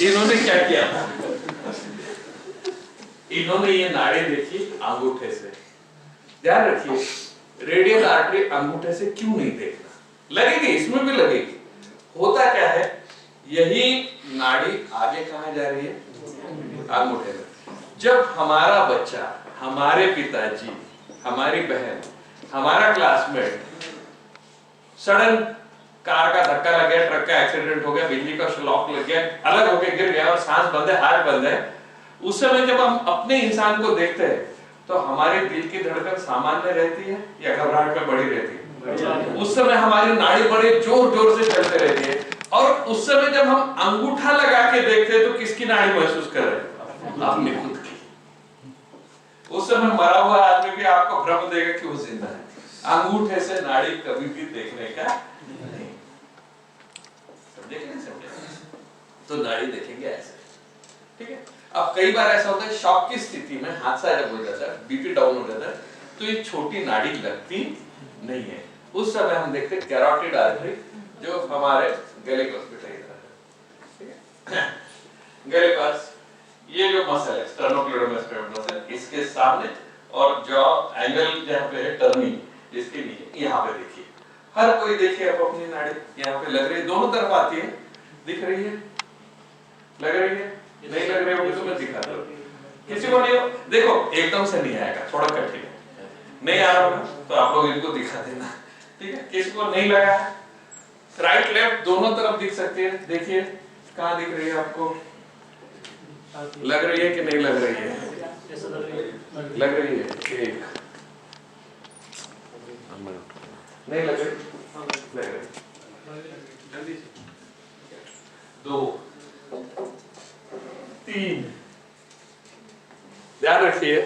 इन्होंने क्या किया, इन्होंने ये नाड़ी देखी अंगूठे से। ध्यान रखिए, रेडियल आर्टरी अंगूठे से क्यों नहीं देखना, लगेगी, इसमें भी लगेगी। होता क्या है, यही नाड़ी आगे कहां जा रही है, अंगूठे में। जब हमारा बच्चा, हमारे पिताजी, हमारी बहन, हमारा क्लासमेट सडन कार का धक्का लग गया, ट्रक का एक्सीडेंट हो गया, बिजली का शॉक लग गया, अलग होके गिर गया और सांस बंद है, हाथ बंद है, उस समय जब हम अपने इंसान को देखते हैं तो हमारे दिल की धड़कन सामान्य रहती है या घबराहट में बढ़ी रहती है? उस समय हमारी नाड़ी बड़े जोर जोर से चलते रहती है। और उस समय जब हम अंगूठा लगा के देखते हैं तो किसकी नाड़ी महसूस कर रहे हैं, अपनी खुद की। उस समय मरा हुआ आदमी भी आपको भ्रम देगा कि वो जिंदा है। अंगूठे से नाड़ी कभी भी देखने का नहीं, समझे कि नहीं समझे? तो नाड़ी देखेंगे ऐसे, ठीक है। अब कई बार ऐसा होता है, शॉक की स्थिति में हादसा जब हो जाता है, बीपी डाउन हो जाता है, तो ये छोटी नाड़ी लगती नहीं है। उस समय हम देखते हैं कैरोटिड आर्टरी, जो हमारे गले के हॉस्पिटल इधर है, ठीक है। गले पास ये जो मसल है, स्टर्नोक्लेडोमास्टोइड मसल, इसके सामने, और जॉ एंगल जहाँ पे है टर्निंग, इसके नीचे, यहाँ पे देखिए। हर कोई देखिए अब अपनी नाड़ी यहाँ पे लग रही है, दोनों तरफ आती है, दिख रही है, लग रही है, नहीं लग रही होगी तो मैं दिखाता हूँ। किसी को नहीं, देखो एकदम से नहीं आएगा, थोड़ा कठिन है, नहीं आ रहा होगा तो आप लोग इनको दिखा देना, ठीक है। किसी को नहीं लगा है, राइट लेफ्ट दोनों तरफ दिख सकती है, देखिए कहाँ दिख रही है आपको, लग रही है कि नहीं लग रही है, लग रही है, एक नहीं लग रही, लग रही, जल्दी से, 2 3, ध्यान रखिए।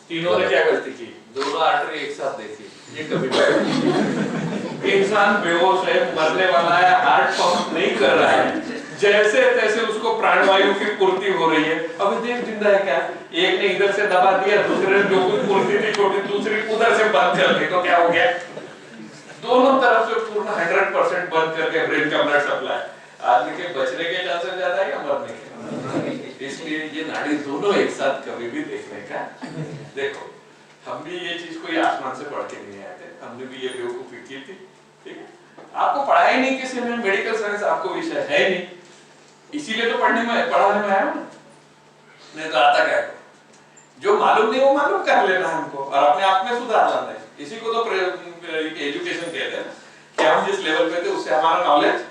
तीनों ने क्या गलती की, दोनों आर्टरी एक साथ देखी, ये कभी नहीं। इंसान बेहोश है, मरने वाला है, हार्ट पंप नहीं कर रहा है, जैसे तैसे उसको प्राणवायु की पूर्ति हो रही है। अभी देख जिंदा है क्या, एक ने इधर से दबा दिया, दूसरे ने जो कुछ पूर्ति थी छोटी, दूसरी उधर से बंद कर दी, तो क्या हो गया, दोनों तरफ से पूर्ण 100% बंद करके ब्रेन का ब्लड सप्लाई, आदमी के बचने के चांसेस ज्यादा है या मरने के? इसलिए ये नाड़ी दोनों एक साथ कभी भी देखने का। देखो हम भी ये चीज कोई आसमान से पढ़ के नहीं आए थे, हमने भी ये बेवकूफी की थी, ठीक है। आपको पढ़ाया ही नहीं किसी ने, मेडिकल साइंस आपको विषय है नहीं, इसीलिए तो पढ़ाने में आया हूं, नहीं तो आता क्या, जो मालूम नहीं वो मालूम कर लेना हमको और अपने आप में सुधार लाना है। इसी को तो एजुकेशन कहते हैं कि हम जिस लेवल पे थे उससे हमारा नॉलेज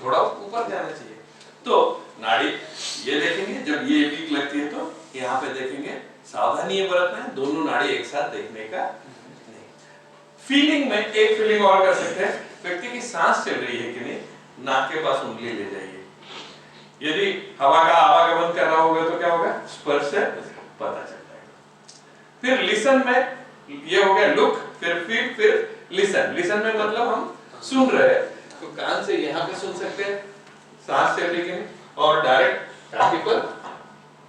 थोड़ा ऊपर जाना चाहिए। तो नाड़ी ये देखेंगे, जब ये वीक लगती है तो यहाँ पे देखेंगे, सावधानी ये बरतना है, दोनों नाड़ी एक साथ देखने का नहीं। फीलिंग में एक फीलिंग और कर सकते हैं, व्यक्ति की सांस चल रही है कि नहीं, नाक के पास उंगली ले जाइए, यदि हवा का आवागमन कर रहा होगा तो क्या होगा, स्पर्श से पता चल जाएगा। फिर लिसन में ये हो गया लुक, फिर लिसन। लिसन में मतलब हम सुन रहे हैं, तो कान से यहाँ पे सुन सकते हैं, सांस चल रही है, और डायरेक्ट छाती पर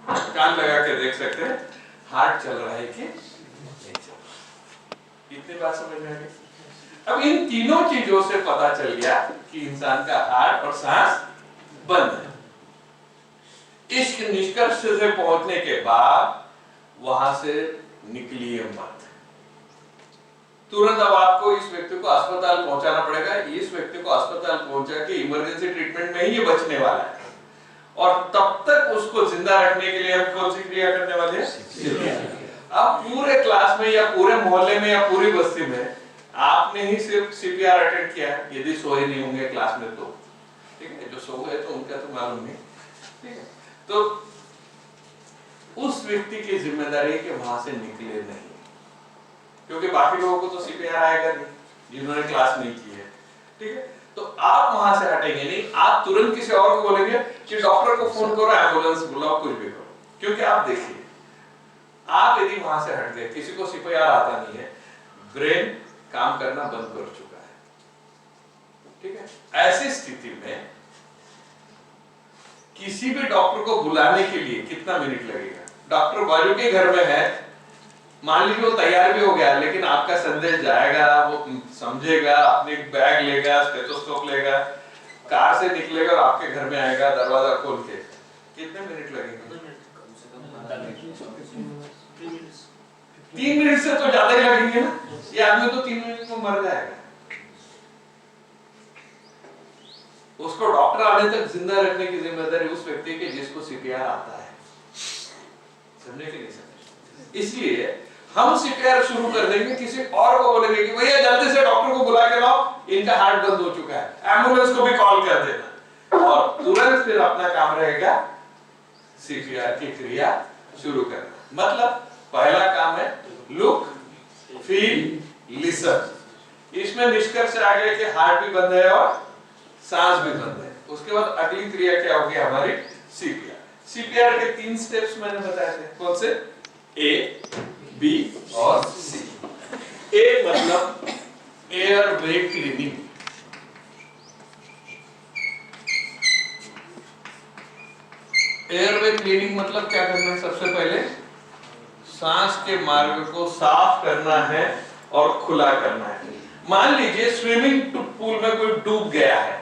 कान लगा के देख सकते हैं हार्ट चल रहा है कि नहीं चल रहा। इतनी बात समझ में आ गई। अब इन तीनों चीजों से पता चल गया कि इंसान का हार्ट और सांस बंद है। इस निष्कर्ष से पहुंचने के बाद वहां से निकलिए मत, तुरंत अब आपको इस व्यक्ति को अस्पताल पहुंचाना पड़ेगा। इस व्यक्ति को अस्पताल पहुंचा के इमरजेंसी ट्रीटमेंट में ही ये बचने वाला है, और तब तक उसको जिंदा रखने के लिए हम कौन सी क्रिया करने वाले हैं? अब पूरे क्लास में या पूरे मोहल्ले में या पूरी बस्ती में आपने ही सिर्फ सीपीआर अटेंड किया है, यदि सोए नहीं होंगे क्लास में तो, ठीक है, जो सो गए तो उनका तो मालूम नहीं, ठीक है। तो उस व्यक्ति की जिम्मेदारी है कि वहां से निकले नहीं, क्योंकि बाकी लोगों को तो सीपीआर आएगा नहीं जिन्होंने क्लास नहीं की है, ठीक है। तो आप वहां से हटेंगे नहीं, आप तुरंत किसी और को बोलेंगे कि डॉक्टर को फोन करो, एम्बुलेंस बुलाओ, कुछ भी करो, क्योंकि आप देखिए, आप यदि वहां से हट गए, किसी को सीपीआर आता नहीं है, ब्रेन काम करना बंद कर चुका है, ठीक है। ऐसी स्थिति में किसी भी डॉक्टर को बुलाने के लिए कितना मिनट लगेगा? डॉक्टर बाजू के घर में है, मान लीजिए वो तैयार भी हो गया, लेकिन आपका संदेश जाएगा, वो समझेगा, अपने बैग लेगा, स्टेथोस्कोप लेगा, कार से निकलेगा और आपके घर में आएगा दरवाजा खोल के, कितने मिनट लगेंगे? 3 मिनट से तो ज्यादा ही लगेंगे ना। ये आदमी तो 3 मिनट में मर जाएगा। उसको डॉक्टर आने तक जिंदा रखने की जिम्मेदारी उस व्यक्ति की जिसको सीपीआर आता है। समझे कि नहीं समझे? इसलिए हम सीपीआर शुरू कर देंगे, किसी और को बोलेंगे कि भैया जल्दी से डॉक्टर को बुला के लाओ, इनका हार्ट बंद हो चुका है, एम्बुलेंस को भी कॉल कर देना, और तुरंत फिर अपना काम रहेगा सीपीआर की क्रिया शुरू करना। मतलब पहला काम है लुक, फील, लिसन। इसमें निष्कर्ष आ गया कि हार्ट भी बंद है और सांस भी बंद है। उसके बाद अगली क्रिया क्या होगी हमारी? सीपीआर। सीपीआर के 3 स्टेप्स मैंने बताए थे, कौन से? ए, बी और सी। ए मतलब एयरवे क्लीनिंग। एयरवे क्लीनिंग मतलब क्या करना है? सबसे पहले सांस के मार्ग को साफ करना है और खुला करना है। मान लीजिए स्विमिंग पूल में कोई डूब गया है,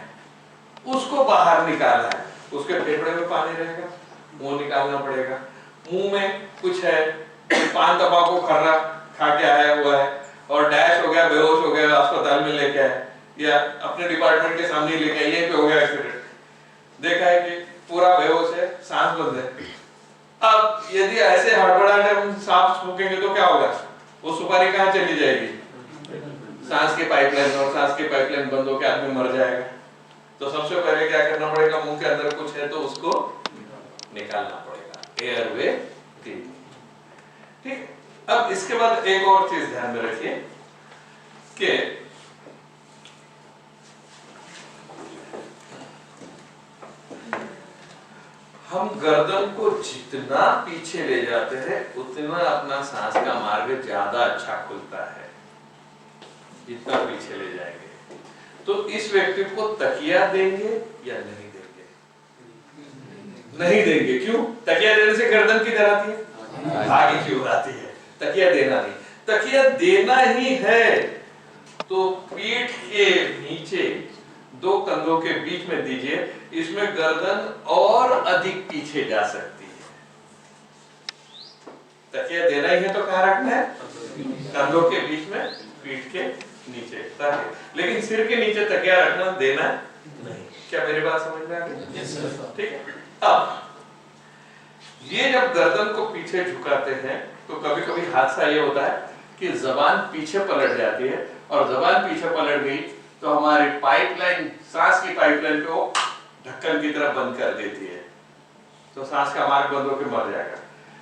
उसको बाहर निकालना है। उसके फेफड़े में पानी रहेगा, मुंह निकालना पड़ेगा। मुंह में कुछ है, पान तंबाकू खा के आया हुआ है और डैश हो गया, बेहोश हो गया, अस्पताल में लेके आए या अपने डिपार्टमेंट के सामने लेके आए, यहीं पे हो गया एक्सीडेंट, देखा है कि पूरा बेहोश है, सांस बंद है। अब यदि ऐसे हड़बड़ाहट हम सांस फूकेंगे तो क्या होगा? वो सुपारी कहाँ चली जाएगी? सांस के पाइपलाइन, और सांस के पाइपलाइन बंद होकर आदमी मर जाएगा। तो सबसे पहले क्या करना पड़ेगा? मुंह के अंदर कुछ है तो उसको निकालना पड़ेगा, एयरवे क्लीनिंग। ठीक। अब इसके बाद एक और चीज ध्यान में रखिए कि हम गर्दन को जितना पीछे ले जाते हैं उतना अपना सांस का मार्ग ज्यादा अच्छा खुलता है। जितना पीछे ले जाएंगे तो इस व्यक्ति को तकिया देंगे या नहीं देंगे? नहीं देंगे। क्यों? तकिया देने से गर्दन किधर आती है? आगे की ओर आती है। तकिया देना नहीं। तकिया देना ही है तो पीठ के नीचे 2 कंधों के बीच में दीजिए। इसमें गर्दन और अधिक पीछे जा सकती है। तकिया देना ही है तो कहां रखना है? कंधों के बीच में, पीठ के नीचे, ताकि। लेकिन सिर के नीचे तकिया रखना देना नहीं। क्या मेरी बात समझ में आ गई? ठीक है। अब ये जब गर्दन को पीछे झुकाते हैं तो कभी कभी हादसा ये होता है कि जबान पीछे पलट जाती है, और जबान पीछे पलट गई तो हमारी पाइपलाइन, सांस की पाइपलाइन को ढक्कन की तरह बंद कर देती है, तो सांस का मार्ग बंद होकर मर जाएगा।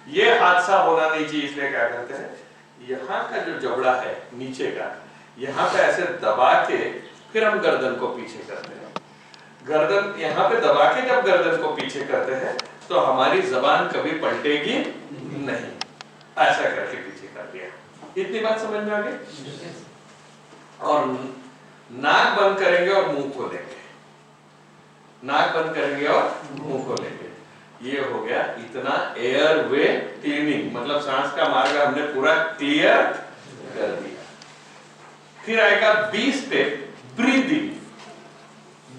ये हादसा होना नहीं चाहिए, इसलिए क्या करते हैं, यहाँ का जो जबड़ा है नीचे का, यहाँ पे ऐसे दबा के फिर हम गर्दन को पीछे करते हैं। गर्दन यहाँ पे दबा के जब गर्दन को पीछे करते हैं तो हमारी जबान कभी पलटेगी नहीं। ऐसा करके पीछे कर दिया। इतनी बात समझ में आ गई? और नाक बंद करेंगे और मुंह खोलेंगे। नाक बंद करेंगे और मुंह खोलेंगे। ये हो गया इतना एयरवे क्लीनिंग, मतलब सांस का मार्ग हमने पूरा क्लियर कर दिया। फिर आएगा बी स्टेप, ब्रीदिंग।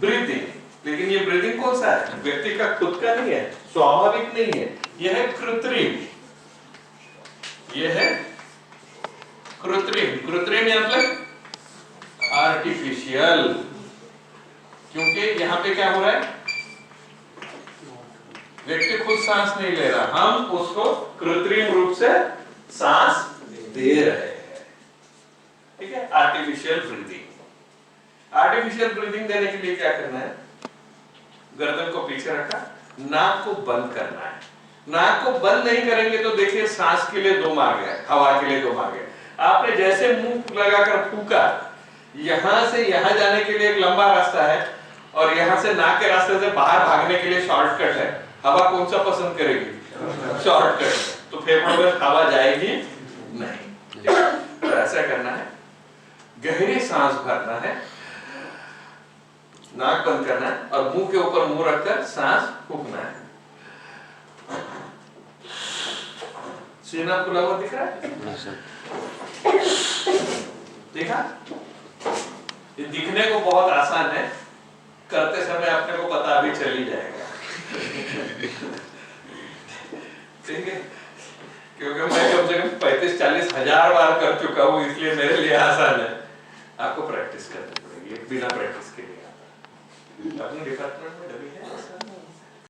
ब्रीदिंग, लेकिन ये ब्रीदिंग कौन सा है? व्यक्ति का खुद का नहीं है, स्वाभाविक नहीं है, यह है कृत्रिम। यह है कृत्रिम। कृत्रिम मतलब आर्टिफिशियल, क्योंकि यहां पे क्या हो रहा है, व्यक्ति खुद सांस नहीं ले रहा, हम उसको कृत्रिम रूप से सांस दे रहे हैं। ठीक है, आर्टिफिशियल ब्रीदिंग। आर्टिफिशियल ब्रीदिंग देने के लिए क्या करना है? गर्दन को पीछे रखा, नाक को बंद करना है। नाक को बंद नहीं करेंगे तो देखिए सांस के लिए 2 मार्ग है, हवा के लिए 2 मार्ग है। आपने जैसे मुंह लगाकर फूका, यहां से यहां जाने के लिए एक लंबा रास्ता है और यहां से नाक के रास्ते से बाहर भागने के लिए शॉर्टकट है। हवा कौन सा पसंद करेगी? शॉर्टकट। तो फेफड़ों में हवा जाएगी नहीं। तो ऐसा करना है, गहरी सांस भरना है, नाक बंद करना है और मुंह के ऊपर मुंह रखकर सांस फूकना है। सीना खुला हुआ दिख रहा है? नहीं सर। देखा? ये दिखने को बहुत आसान है, करते समय अपने को पता अभी चल ही जाएगा। ठीक है? क्योंकि मैं कम से कम 35-40 हजार बार कर चुका हूँ, इसलिए मेरे लिए आसान है। आपको प्रैक्टिस करनी पड़ेगी, बिना प्रैक्टिस के लिए आता है। अपने डिपार्टमेंट में कभी है ऐसा?